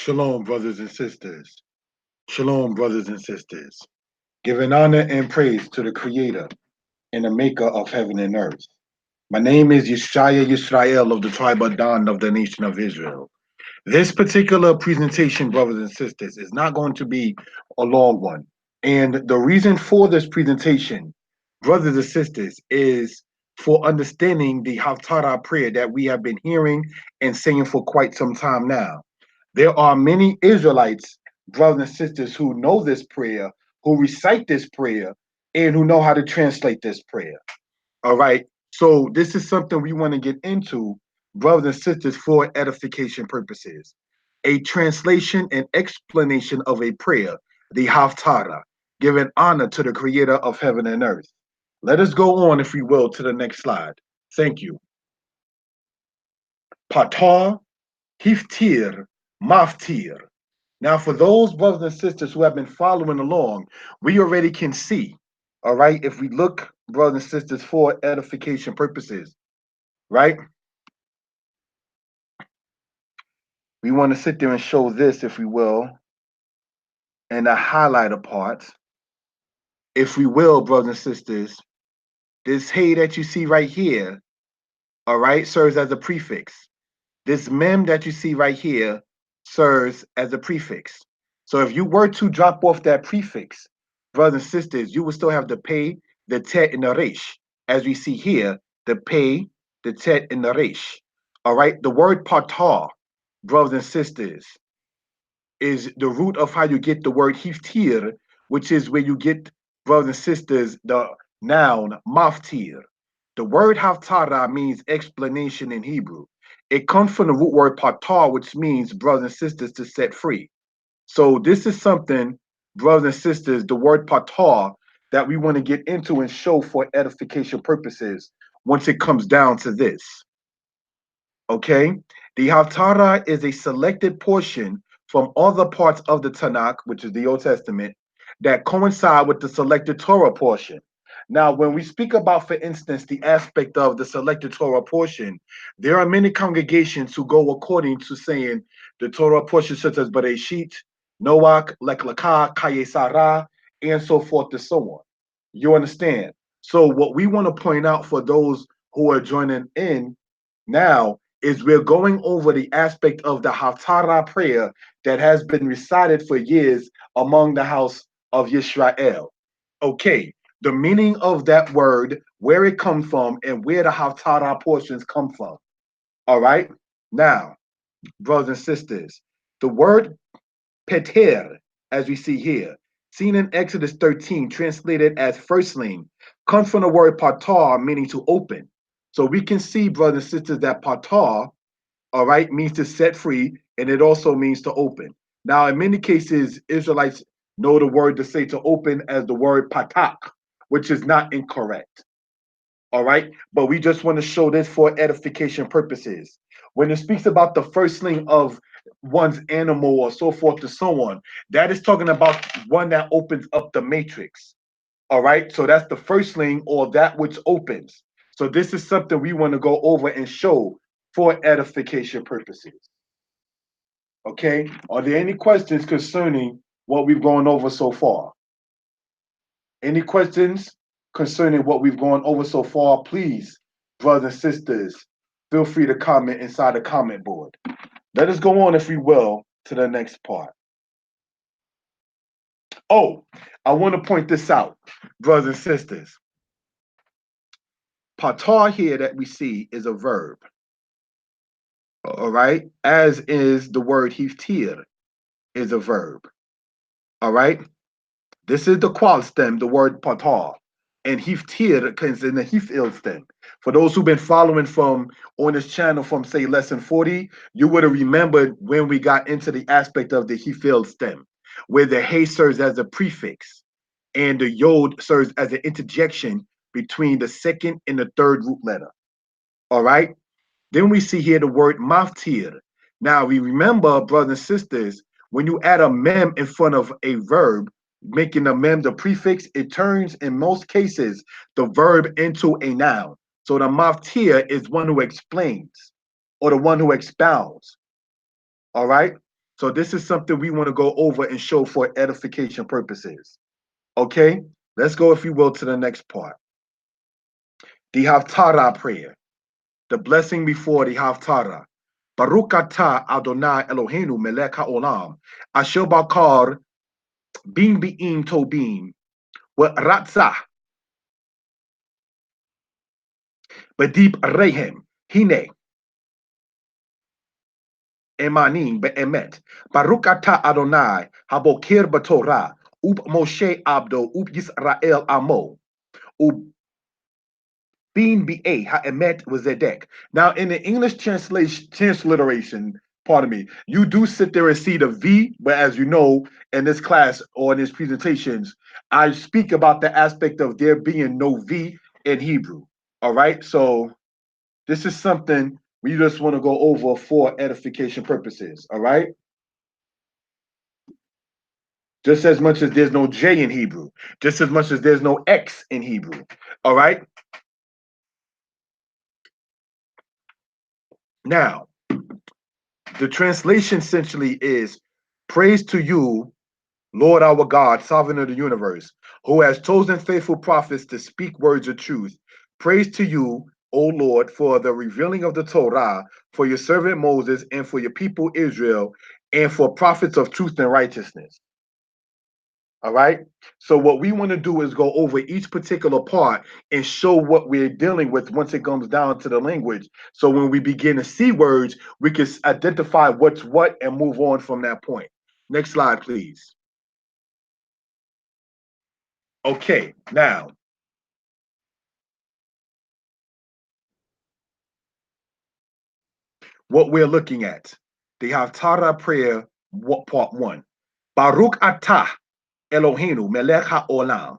Shalom, brothers and sisters. Shalom, brothers and sisters. Giving honor and praise to the Creator and the Maker of heaven and earth. My name is Yeshaya Yisrael of the tribe of Dan of the nation of Israel. This particular presentation, brothers and sisters, is not going to be a long one. And the reason for this presentation, brothers and sisters, is for understanding the Haftarah prayer that we have been hearing and saying for quite some time now. There are many Israelites, brothers and sisters, who know this prayer, who recite this prayer, and who know how to translate this prayer. All right. So this is something we want to get into, brothers and sisters, for edification purposes. A translation and explanation of a prayer, the Haftarah, giving honor to the Creator of heaven and earth. Let us go on, if we will, to the next slide. Thank you. Patah, Hiftir, Maftir. Now, for those brothers and sisters who have been following along, we already can see, all right, if we look, brothers and sisters, for edification purposes, right? We want to sit there and show this, if we will, in the highlighter part. If we will, brothers and sisters, this hey that you see right here, all right, serves as a prefix. This mem that you see right here serves as a prefix. So if you were to drop off that prefix, brothers and sisters, you would still have the pay, the tet, and the resh. As we see here, the pay, the tet, and the resh. All right, the word patah, brothers and sisters, is the root of how you get the word hiftir, which is where you get, brothers and sisters, the noun maftir. The word haftarah means explanation in Hebrew. It comes from the root word patah, which means, brothers and sisters, to set free. So this is something, brothers and sisters, the word patah, that we want to get into and show for edification purposes once it comes down to this. Okay? The Haftarah is a selected portion from other parts of the Tanakh, which is the Old Testament, that coincide with the selected Torah portion. Now, when we speak about, for instance, the aspect of the selected Torah portion, there are many congregations who go according to saying the Torah portion such as Bereshit, Noach, Lech Lecha, Kaye Sarah, and so forth and so on. You understand? So what we want to point out for those who are joining in now is we're going over the aspect of the Haftarah prayer that has been recited for years among the house of Yisrael. Okay, the meaning of that word, where it comes from, and where the Haftarah portions come from. All right, now, brothers and sisters, the word peter, as we see here, seen in Exodus 13, translated as firstling, comes from the word patah, meaning to open. So we can see, brothers and sisters, that patah, all right, means to set free, and it also means to open. Now, in many cases, Israelites know the word to say to open as the word patak, which is not incorrect. All right, but we just want to show this for edification purposes. When it speaks about the firstling of one's animal or so forth and so on, that is talking about one that opens up the matrix. All right, so that's the firstling or that which opens. So this is something we want to go over and show for edification purposes. Okay, are there any questions concerning what we've gone over so far? Any questions concerning what we've gone over so far? Please, brothers and sisters, feel free to comment inside the comment board. Let us go on, if we will, to the next part. Oh, I want to point this out, brothers and sisters. Patah here that we see is a verb. All right, as is the word hiftir is a verb. All right, this is the qual stem, the word patah, and hiftir is in the hifil stem. For those who've been following from on this channel from say lesson 40, you would have remembered when we got into the aspect of the hifil stem, where the hey serves as a prefix and the yod serves as an interjection between the second and the third root letter. All right. Then we see here the word maftir. Now we remember, brothers and sisters, when you add a mem in front of a verb, making the mem the prefix, it turns in most cases the verb into a noun. So the maftir is one who explains or the one who expounds. All right. So this is something we want to go over and show for edification purposes. Okay, let's go, if you will, to the next part. The Haftarah prayer, the blessing before the Haftarah. Baruch atah Adonai Eloheinu melech haolam, asher bakar bin bi'im tobim, wa ratzah b'dip rehem, hine emanim be'emet. Baruch atah Adonai habokir b'torah, up Moshe abdo, up Yisrael amo, up Being ba ha'emet zedek. Now, in the English transliteration, pardon me, you do sit there and see the V, but as you know, in this class or in these presentations, I speak about the aspect of there being no V in Hebrew. All right, so this is something we just want to go over for edification purposes. All right, just as much as there's no J in Hebrew, just as much as there's no X in Hebrew. All right, now the translation essentially is praise to you, Lord our God, sovereign of the universe, who has chosen faithful prophets to speak words of truth. Praise to you, O Lord, for the revealing of the Torah, for your servant Moses, and for your people Israel, and for prophets of truth and righteousness. All right. So what we want to do is go over each particular part and show what we're dealing with once it comes down to the language. So when we begin to see words, we can identify what's what and move on from that point. Next slide, please. Okay, now what we're looking at, the Haftarah prayer, part one. Baruch atah Eloheinu melech haolam.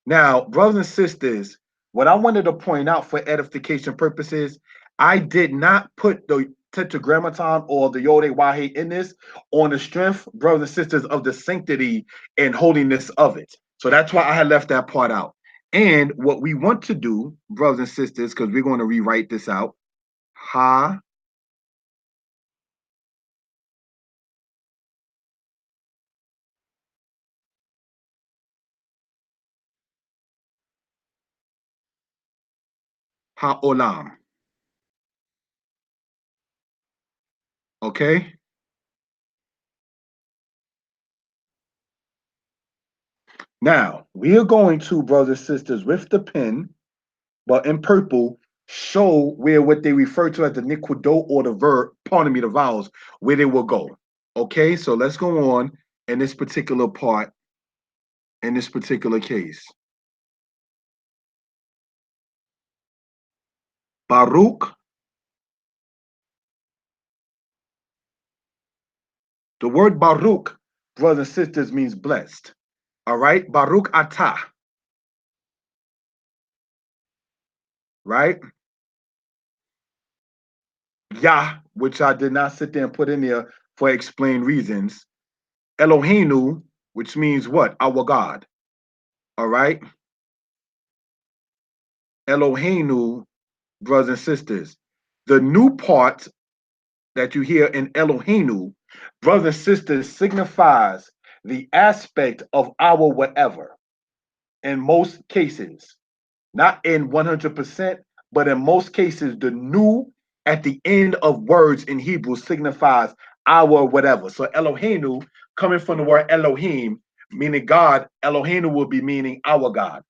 Now, brothers and sisters, what I wanted to point out for edification purposes, I did not put the tetragrammaton or the Yod Wahe in this on the strength, brothers and sisters, of the sanctity and holiness of it. So that's why I had left that part out. And what we want to do, brothers and sisters, because we're going to rewrite this out, ha haolam. Okay. Now we are going to, brothers and sisters, with the pen, but in purple, show where what they refer to as the niquido or the verb, pardon me, the vowels, where they will go. Okay, so let's go on in this particular part, in this particular case. Baruch, the word Baruch, brothers and sisters, means blessed. All right, Baruch atah, right? Yah, which I did not sit there and put in there for explained reasons. Eloheinu, which means what? Our God. All right. Eloheinu, brothers and sisters. The new part that you hear in Eloheinu, brothers and sisters, signifies the aspect of our whatever in most cases. Not in 100%, but in most cases, the new at the end of words in Hebrew signifies our whatever. So Eloheinu, coming from the word Elohim, meaning God, Eloheinu will be meaning our God.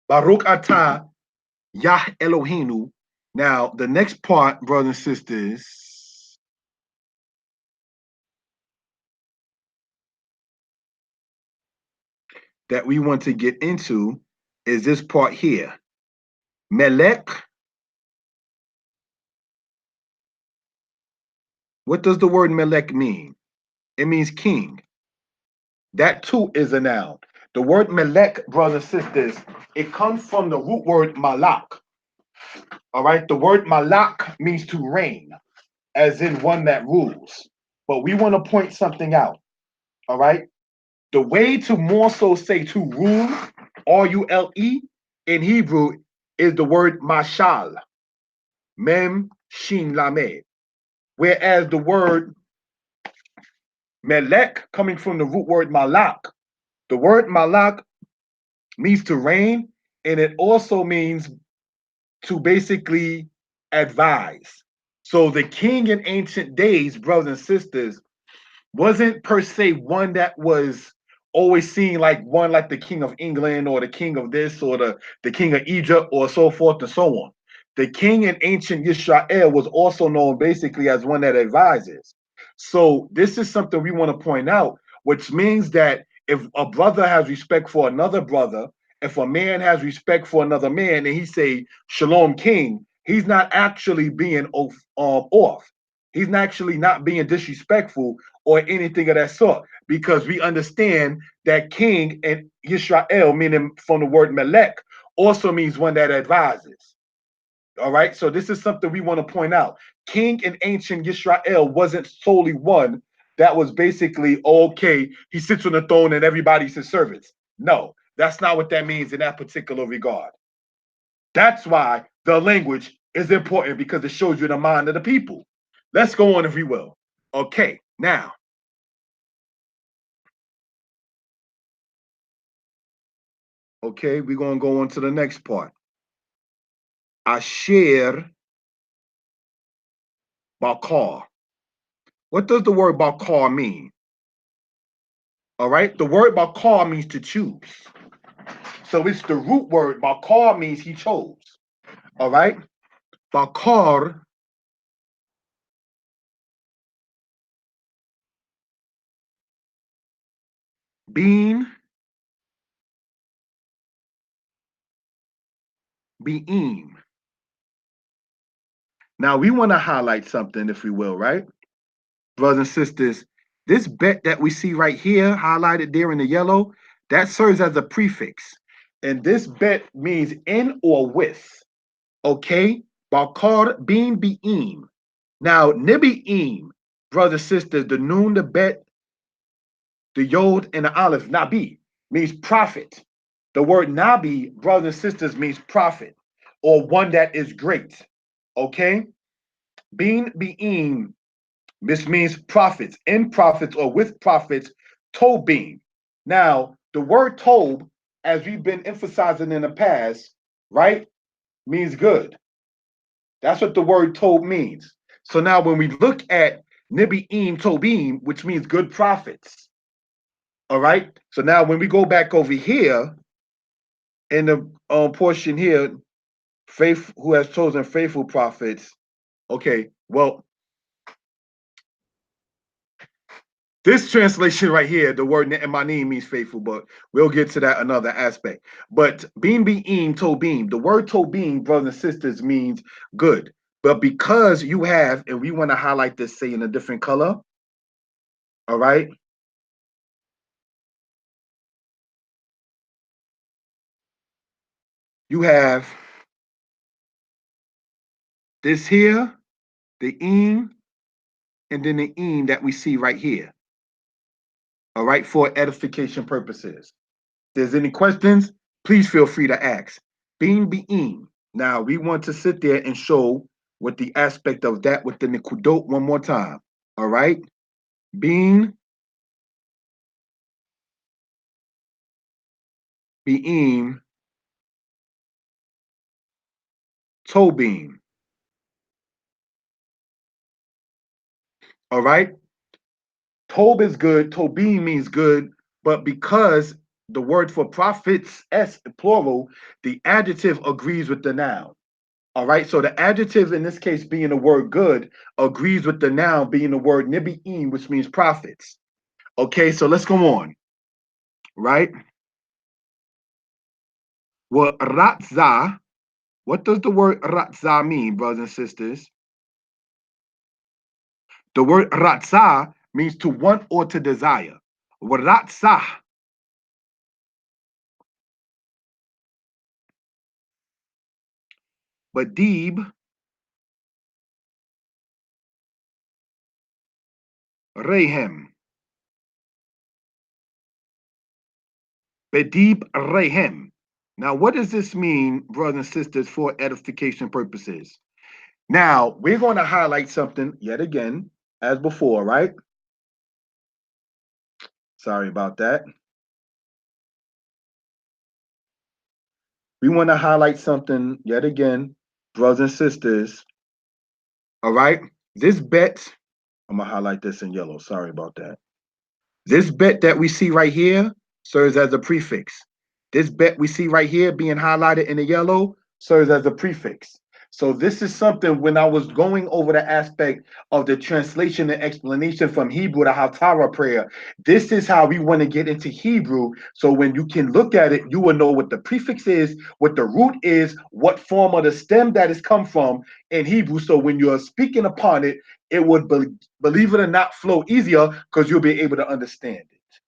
Baruch atah Yah Eloheinu. Now, the next part, brothers and sisters, that we want to get into is this part here. Melech. What does the word Melech mean? It means king. That too is a noun. The word Melech, brothers and sisters, it comes from the root word malak. All right, the word malak means to reign, as in one that rules. But we want to point something out. All right, the way to more so say to rule, R-U-L-E, in Hebrew is the word mashal. Mem Shin Lamed. Whereas the word Melech, coming from the root word Malak, the word Malak means to reign, and it also means to basically advise. So the king in ancient days, brothers and sisters, wasn't per se one that was always seen like one like the king of England or the king of this or the king of Egypt or so forth and so on. The king in ancient Israel was also known basically as one that advises. So this is something we want to point out, which means that if a brother has respect for another brother, if a man has respect for another man and he say Shalom King, he's not actually being off. He's not actually not being disrespectful or anything of that sort, because we understand that king in Israel, meaning from the word melech, also means one that advises. All right, so this is something we want to point out. King in ancient Israel wasn't solely one that was basically okay, he sits on the throne and everybody's his servants. No, that's not what that means in that particular regard. That's why the language is important, because it shows you the mind of the people. Let's go on, if we will. Okay, now, okay, we're going to go on to the next part. Asher Bakar. What does the word Bakar mean? All right, the word Bakar means to choose. So it's the root word. Bakar means he chose. All right, Bakar being being. Now we want to highlight something, if we will, right? Brothers and sisters, this bet that we see right here, highlighted there in the yellow, that serves as a prefix. And this bet means in or with. Okay? Bakar being be'im. Now, nibi'im, brothers and sisters, the noon, the bet, the yod, and the aleph, nabi, means prophet. The word nabi, brothers and sisters, means prophet or one that is great. Okay? Being be'im, this means prophets, in prophets or with prophets, tobin. Now, the word tob, as we've been emphasizing in the past, right, means good. That's what the word tob means. So now when we look at Nibi'im Tobim, which means good prophets, all right? So now when we go back over here in the portion here, faith who has chosen faithful prophets, okay, well, this translation right here, the word Ne'emanim means faithful, but we'll get to that another aspect. But beam be'im tobim, the word tobim, brothers and sisters, means good. But because you have, and we want to highlight this, say in a different color, all right? You have this here, the im, and then the im that we see right here, all right, for edification purposes. If there's any questions, please feel free to ask. Beam be'im. Now, we want to sit there and show what the aspect of that with the Nikudot one more time. All right? Being, being, Tobin. All right? Tob is good, Tobin means good, but because the word for prophets, S plural, the adjective agrees with the noun. All right, so the adjective in this case being the word good agrees with the noun being the word nibi'im, which means prophets. Okay, so let's go on, right? Well, ratzah, what does the word ratzah mean, brothers and sisters? The word ratzah means to want or to desire. Ratzah, badib, rehem. Bedib rehem. Now, what does this mean, brothers and sisters, for edification purposes? Now, we're going to highlight something yet again, as before, right? Sorry about that. We want to highlight something yet again, brothers and sisters. All right. This bet, I'm going to highlight this in yellow. Sorry about that. This bet that we see right here serves as a prefix. This bet we see right here being highlighted in the yellow serves as a prefix. So this is something when I was going over the aspect of the translation and explanation from Hebrew, the Haftarah prayer, this is how we want to get into Hebrew. So when you can look at it, you will know what the prefix is, what the root is, what form of the stem that is come from in Hebrew. So when you're speaking upon it, it would, believe it or not, flow easier because you'll be able to understand it.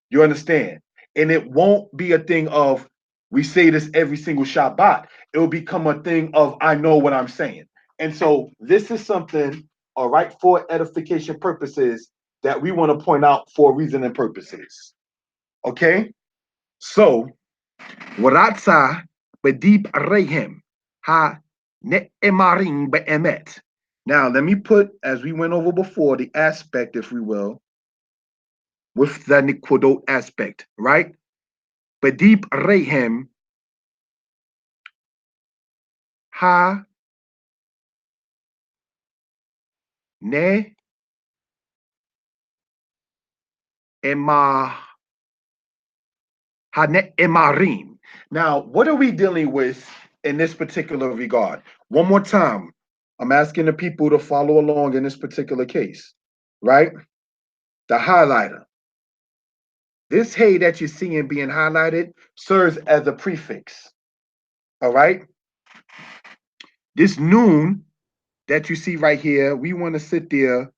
You understand? And it won't be a thing of we say this every single Shabbat. It will become a thing of I know what I'm saying. And so this is something, all right, for edification purposes that we want to point out for reasoning purposes. Okay? So, Waratza bedib rehem ha ne'emarim be'emet. Now, let me put, as we went over before, the aspect, if we will, with the Nikodot aspect, right? Bedib rehem ha ne ema ha ne emarim. Now, what are we dealing with in this particular regard? One more time, I'm asking the people to follow along in this particular case, right? The highlighter. This hay that you're seeing being highlighted serves as a prefix, all right? This noon that you see right here, we want to sit there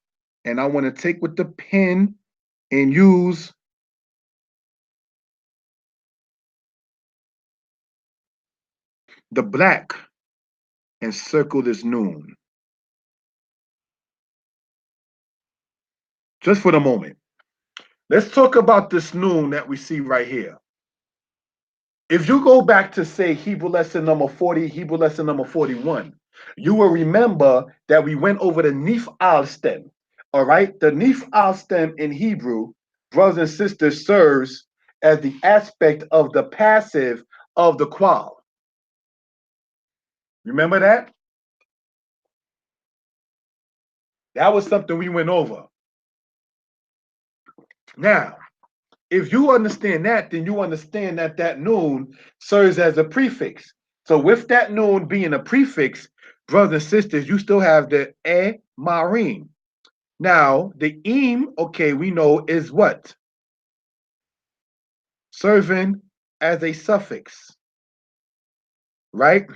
and I want to take with the pen and use the black and circle this noon. Just for the moment. Let's talk about this noon that we see right here. If you go back to say Hebrew lesson number 40, Hebrew lesson number 41, you will remember that we went over the Nif al stem. All right, the Nif al stem in Hebrew, brothers and sisters, serves as the aspect of the passive of the qual. Remember that? That was something we went over. Now, if you understand that, then you understand that that noon serves as a prefix. So with that noon being a prefix, brothers and sisters, you still have the e marim. Now, the im, okay, we know is what? Serving as a suffix, right?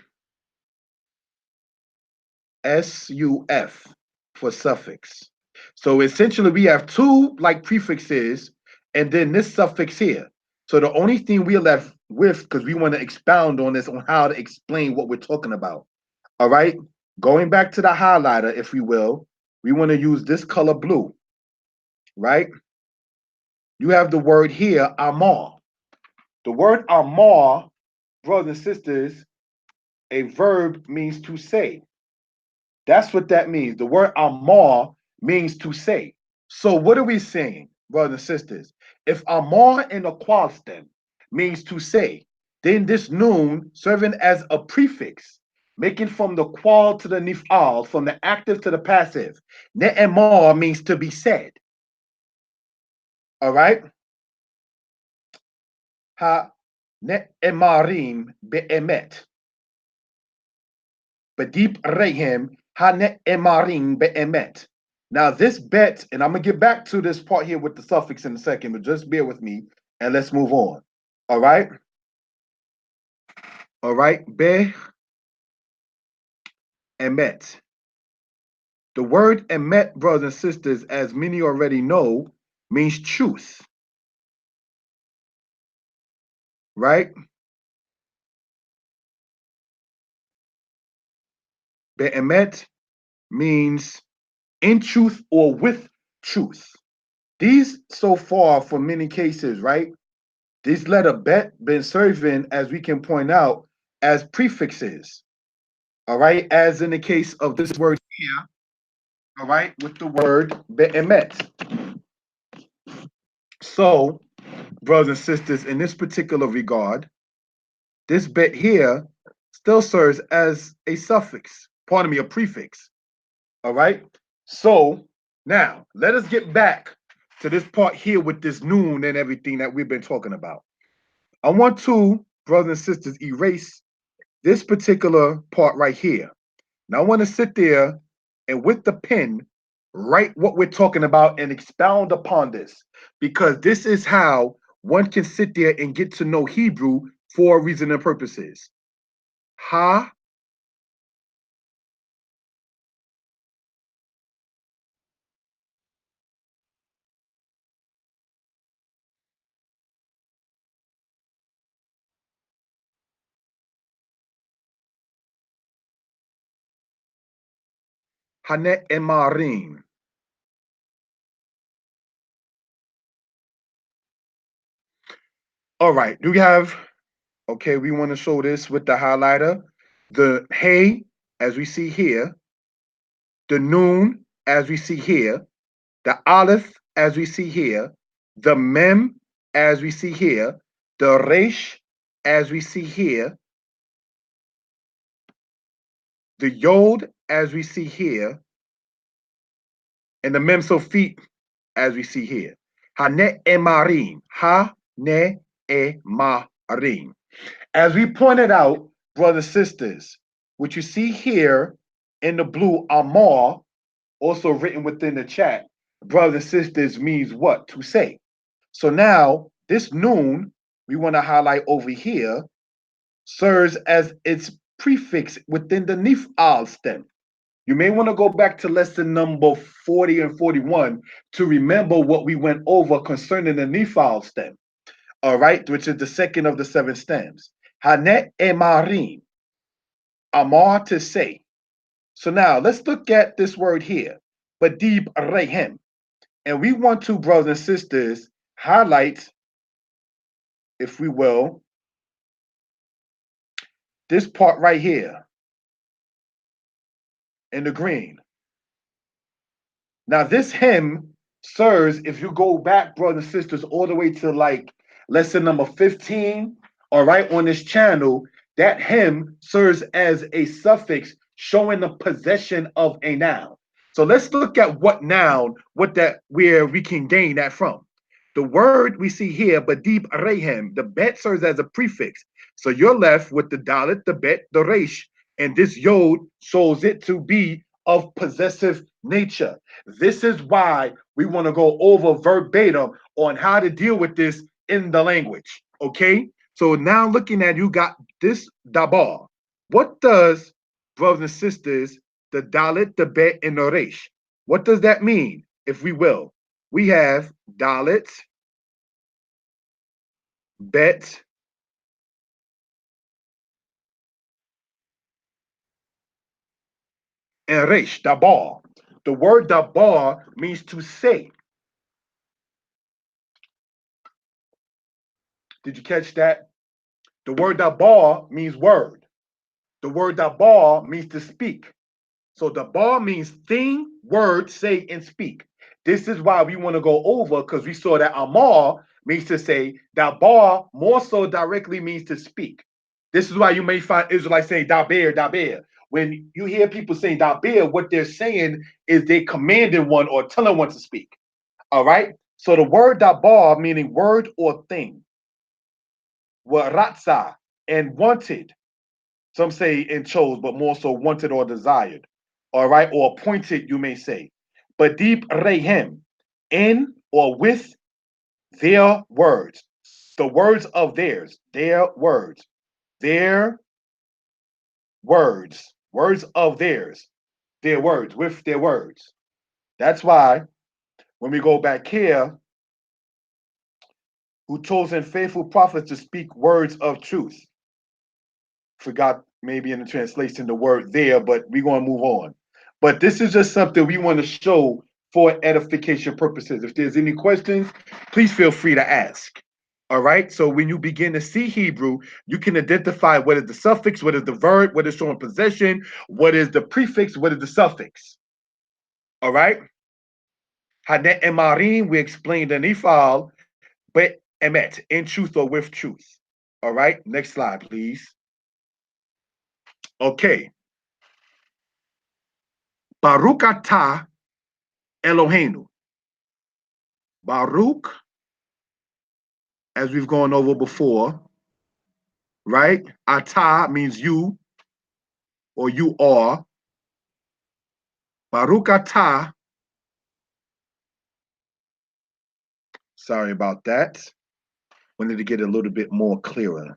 SUF for suffix. So essentially we have two like prefixes and then this suffix here. So the only thing we're left with, because we want to expound on this, on how to explain what we're talking about. All right. Going back to the highlighter, if we will, we want to use this color blue, right? You have the word here, amar. The word amar, brothers and sisters, a verb means to say. That's what that means. The word amar means to say. So what are we saying, brothers and sisters? If amar in a qual stem means to say, then this noon serving as a prefix, making from the qual to the nifal, from the active to the passive. Ne'emar means to be said. All right? Ha ne'emarim be'emet. Badip rehem ha ne'emarim be'emet. Now, this bet, and I'm going to get back to this part here with the suffix in a second, but just bear with me and let's move on. All right? All right? Be emet. The word emet, brothers and sisters, as many already know, means truth. Right? Be emet means in truth or with truth. These, so far, for many cases, right? These letter bet been serving, as we can point out, as prefixes. All right, as in the case of this word here, all right, with the word be'emet. So, brothers and sisters, in this particular regard, this bet here still serves as a suffix, pardon me, a prefix. All right. So now let us get back to this part here with this noon and everything that we've been talking about. I want to, brothers and sisters, erase this particular part right here. Now I want to sit there and with the pen write what we're talking about and expound upon this because this is how one can sit there and get to know Hebrew for reasoning purposes. Ha, hane emarim. All right, do we have, okay, we want to show this with the highlighter. The hey, as we see here, the noon, as we see here, the aleph, as we see here, the mem, as we see here, the resh, as we see here, the yod, as we see here, and the mem sofit, as we see here. Hane emarim, ha-ne emarim. As we pointed out, brothers and sisters, what you see here in the blue Amar, also written within the chat, brothers and sisters means what? To say. So now this noon, we want to highlight over here, serves as its prefix within the nif'al stem. You may want to go back to lesson number 40 and 41 to remember what we went over concerning the nif'al stem. All right, which is the second of the seven stems. Hanet emarim, amar to say. So now let's look at this word here, badib rehem. And we want to, brothers and sisters, highlight, if we will, this part right here in the green. Now, this hymn serves, if you go back, brothers and sisters, all the way to like lesson number 15, all right, on this channel, that hymn serves as a suffix showing the possession of a noun. So let's look at what noun, what that, where we can gain that from. The word we see here, badib rehem, the bet serves as a prefix. So you're left with the dalit, the bet, the resh, and this yod shows it to be of possessive nature. This is why we want to go over verbatim on how to deal with this in the language. Okay. So now looking at you got this dabar. What does, brothers and sisters, the dalit, the bet, and the resh? What does that mean, if we will? We have dalit, bet, and resh, dabar. The word dabar means to say. Did you catch that? The word dabar means word. The word dabar means to speak. So dabar means thing, word, say, and speak. This is why we want to go over because we saw that amar means to say. Dabar more so directly means to speak. This is why you may find Israelites saying daber, daber. When you hear people saying daber, what they're saying is they commanding one or telling one to speak. All right. So the word dabar meaning word or thing. Waratza and wanted. Some say and chose, but more so wanted or desired. All right, or appointed, you may say. But deep rehem, in or with their words, the words of theirs, their words of theirs, their words, with their words. That's why when we go back here, who chosen faithful prophets to speak words of truth. Forgot maybe in the translation the word there, but we're going to move on. But this is just something we want to show for edification purposes. If there's any questions, please feel free to ask. All right. So when you begin to see Hebrew, you can identify what is the suffix, what is the verb, what is showing possession, what is the prefix, what is the suffix. All right. Hanet emarim, we explained in Ifal, but emet, in truth or with truth. All right. Next slide, please. Okay. Baruch atah Eloheinu. Baruch, as we've gone over before, right? Atah means you or you are. Baruch atah, sorry about that. Wanted to get a little bit more clearer.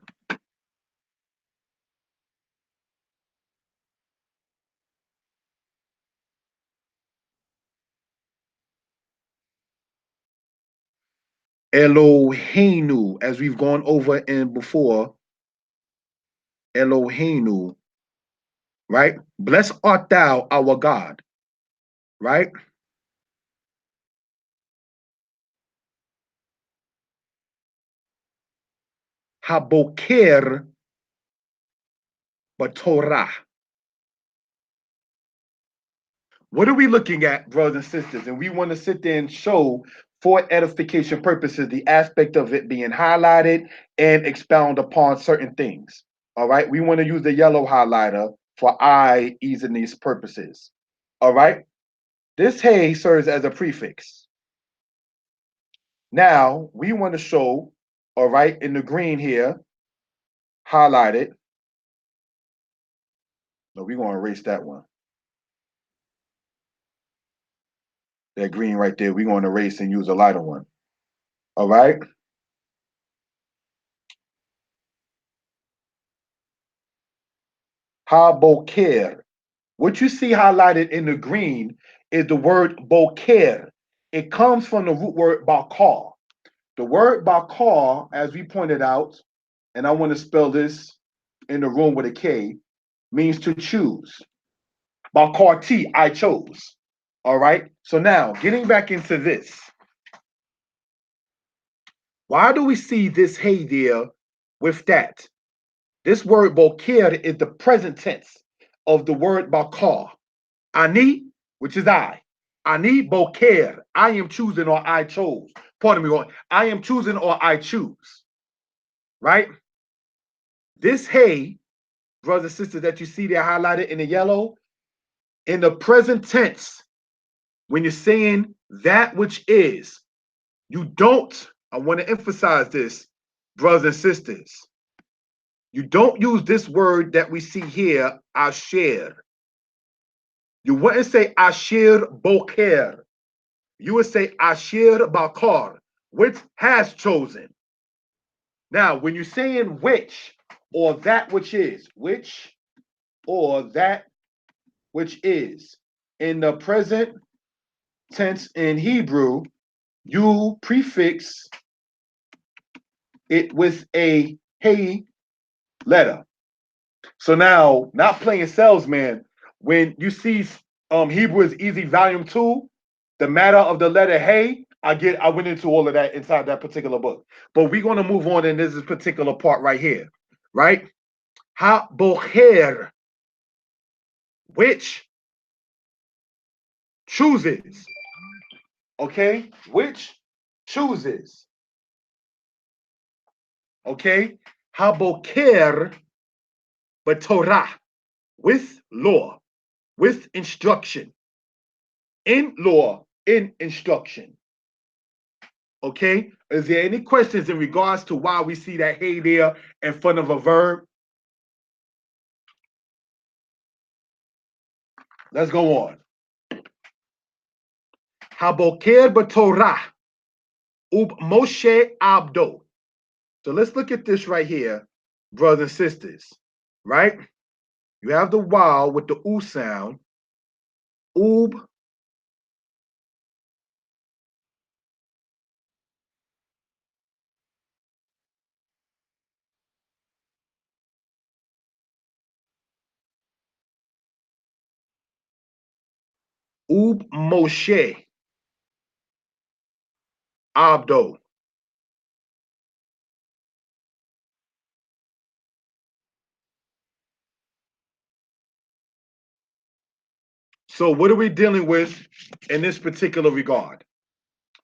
Eloheinu, as we've gone over in before, Eloheinu, right? Blessed art thou, our God, right? Haboker Torah. What are we looking at, brothers and sisters? And we want to sit there and show, for edification purposes, the aspect of it being highlighted and expound upon certain things. All right. We want to use the yellow highlighter for eye ease in these purposes. All right. This hey serves as a prefix. Now we want to show, all right, in the green here, highlighted. No, we're going to erase that one. That green right there, we're going to erase and use a lighter one. All right. Haboker. What you see highlighted in the green is the word boker. It comes from the root word bakar. The word bakar, as we pointed out, and I want to spell this in the room with a K, means to choose. Bakar T, I chose. All right. So now, getting back into this, why do we see this hey there with that? This word boker is the present tense of the word bakar. Ani, which is I. Ani boker. I am choosing or I chose. Pardon me, I am choosing or I choose. Right? This hey, brothers and sisters, that you see there highlighted in the yellow, in the present tense, when you're saying that which is, you don't, I want to emphasize this, brothers and sisters, you don't use this word that we see here, asher. You wouldn't say asher boker. You would say asher bakar, which has chosen. Now, when you're saying which or that which is, which or that which is, in the present tense in Hebrew, you prefix it with a hey letter. So now, not playing salesman, when you see Hebrew is Easy Volume 2, the matter of the letter hey, I went into all of that inside that particular book. But we're going to move on in this particular part right here. Right? Ha bocher, which chooses. Okay? Which chooses. Okay? Ha bocher Torah, with law, with instruction, in law, in instruction. Okay, is there any questions in regards to why we see that hey there in front of a verb? Let's go on. Haboker b'Torah ub Moshe abdo. So let's look at this right here, brothers and sisters. Right? You have the wow with the oo sound. Ub Moshe abdo. So what are we dealing with in this particular regard?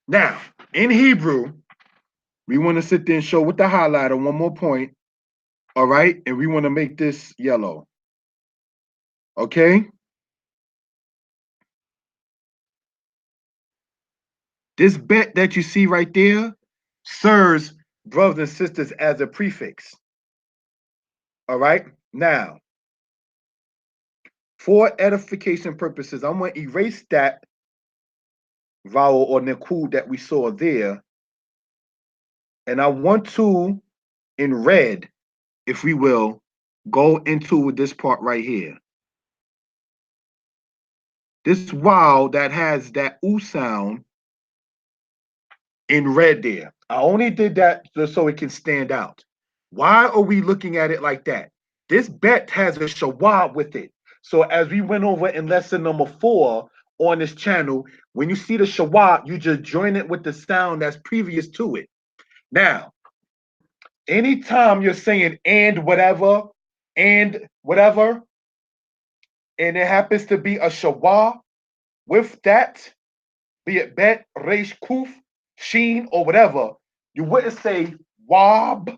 Now, in Hebrew, we want to sit there and show with the highlighter one more point. All right. And we want to make this yellow. Okay. This bet that you see right there serves brothers and sisters as a prefix. All right. Now, for edification purposes, I'm going to erase that vowel or nikud that we saw there. And I want to, in red, if we will, go into this part right here. This wow that has that oo sound in red there. I only did that just so it can stand out. Why are we looking at it like that? This bet has a shawab with it. So as we went over in lesson number 4 on this channel, when you see the shawab, you just join it with the sound that's previous to it. Now, anytime you're saying and whatever, and it happens to be a shawab with that, be it bet, resh, kuf, sheen, or whatever, you wouldn't say wab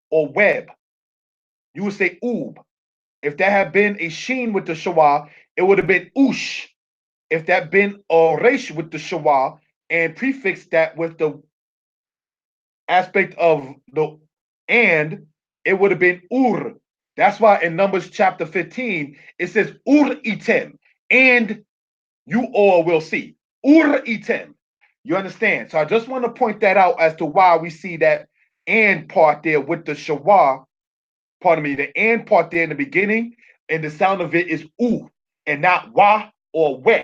or web. You would say oob. If that had been a sheen with the shawah, it would have been oosh. If that been a resh with the shawah and prefix that with the aspect of the and, it would have been ur. That's why in Numbers chapter 15, it says ur item, and you all will see. Ur item. You understand? So I just want to point that out as to why we see that and part there with the shawah, pardon me, the and part there in the beginning, and the sound of it is oo and not wah or we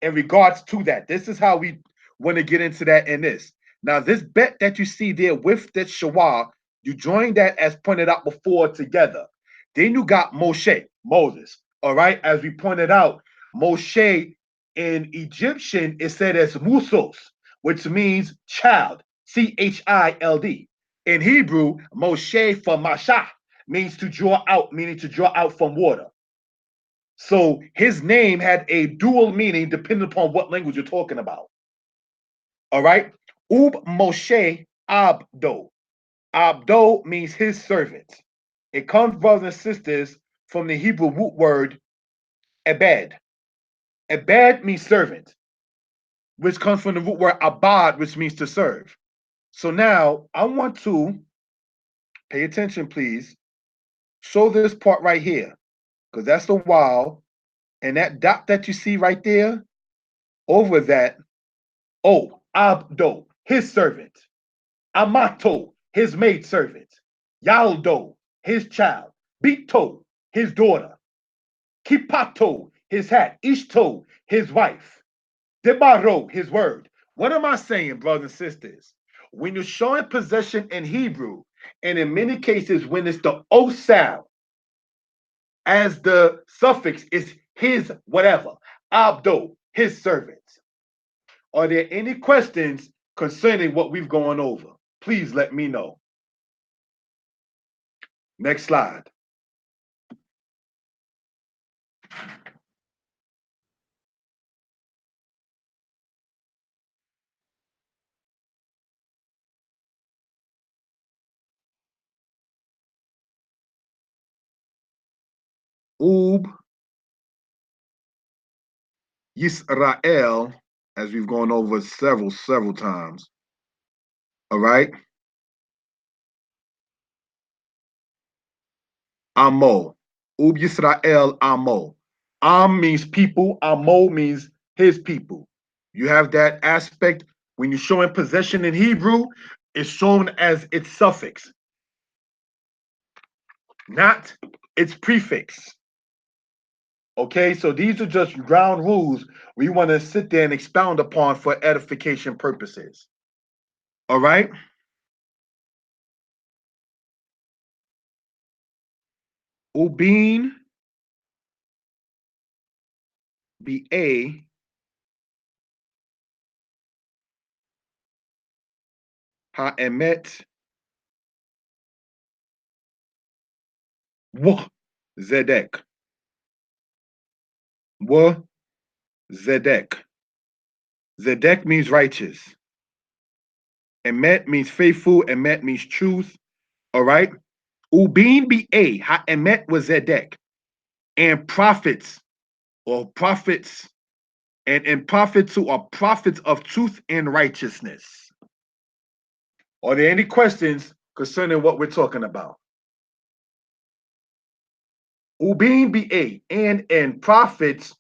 in regards to that. This is how we want to get into that in this. Now, this bet that you see there with this shawah, you join that as pointed out before together. Then you got Moshe, Moses. All right, as we pointed out, Moshe in Egyptian is said as Musos, which means child, child. In Hebrew, Moshe for Masha means to draw out, meaning to draw out from water. So his name had a dual meaning depending upon what language you're talking about. All right. Ub Moshe Abdo. Abdo means his servant. It comes, brothers and sisters, from the Hebrew root word ebed. Ebed means servant, which comes from the root word abad, which means to serve. So now I want to pay attention, please. Show this part right here, because that's the wow. And that dot that you see right there, over that, oh, Abdo, his servant. Amato, his maidservant. Yaldo, his child. Bito, his daughter. Kipato, his hat. Ishto, his wife. Debaro, his word. What am I saying, brothers and sisters? When you're showing possession in Hebrew, and in many cases when it's the O sound, as the suffix is his whatever. Abdo, his servant. Are there any questions concerning what we've gone over? Please let me know. Next slide. Ub Yisrael, as we've gone over several times. All right. Amo. Ub Yisrael Amo. Am means people. Amo means his people. You have that aspect when you're showing possession in Hebrew, it's shown as its suffix, not its prefix. Okay, so these are just ground rules we want to sit there and expound upon for edification purposes. All right. Ubin ba ha'emet wa zedek. Wa Zedek. Zedek means righteous. Emet means faithful. Emet means truth. All right. Ubin ba ha emet was Zedek. And prophets or prophets and prophets who are prophets of truth and righteousness. Are there any questions concerning what we're talking about? Ubin ba and prophets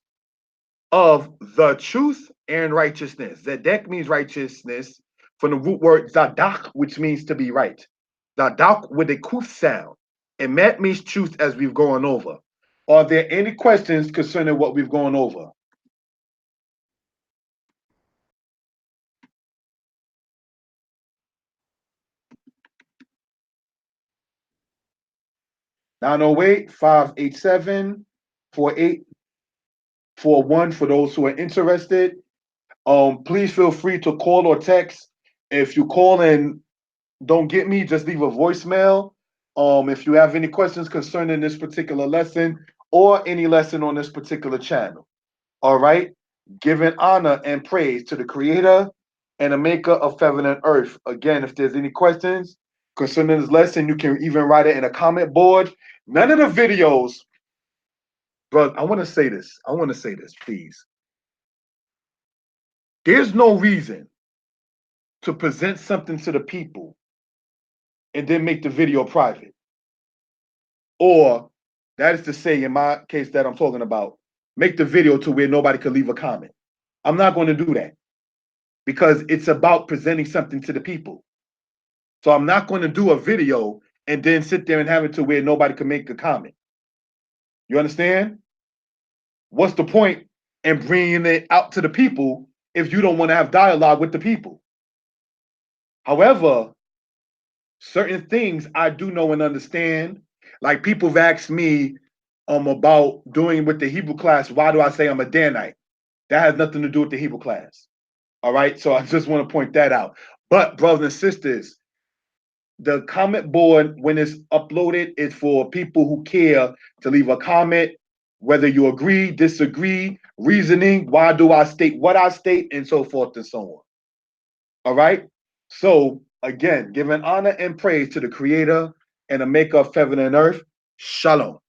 of the truth and righteousness. Zedek means righteousness from the root word zadak, which means to be right. Zadak with a kuf sound. And that means truth as we've gone over. Are there any questions concerning what we've gone over? Nine zero eight 587 4841 for those who are interested. Please feel free to call or text. If you call and don't get me, just leave a voicemail. If you have any questions concerning this particular lesson or any lesson on this particular channel. All right. Giving honor and praise to the creator and the maker of heaven and earth. Again, if there's any questions concerning this lesson, you can even write it in a comment board. None of the videos, bro, I want to say this. I want to say this, please. There's no reason to present something to the people and then make the video private. Or that is to say, in my case that I'm talking about, make the video to where nobody could leave a comment. I'm not going to do that because it's about presenting something to the people. So I'm not going to do a video and then sit there and have it to where nobody can make a comment. You understand? What's the point in bringing it out to the people if you don't want to have dialogue with the people? However, certain things I do know and understand. Like people have asked me about doing with the Hebrew class, why do I say I'm a Danite? That has nothing to do with the Hebrew class. All right. So I just want to point that out. But brothers and sisters, the comment board, when it's uploaded, is for people who care to leave a comment, whether you agree, disagree, reasoning, why do I state what I state, and so forth and so on. All right. So again, giving honor and praise to the creator and the maker of heaven and earth. Shalom.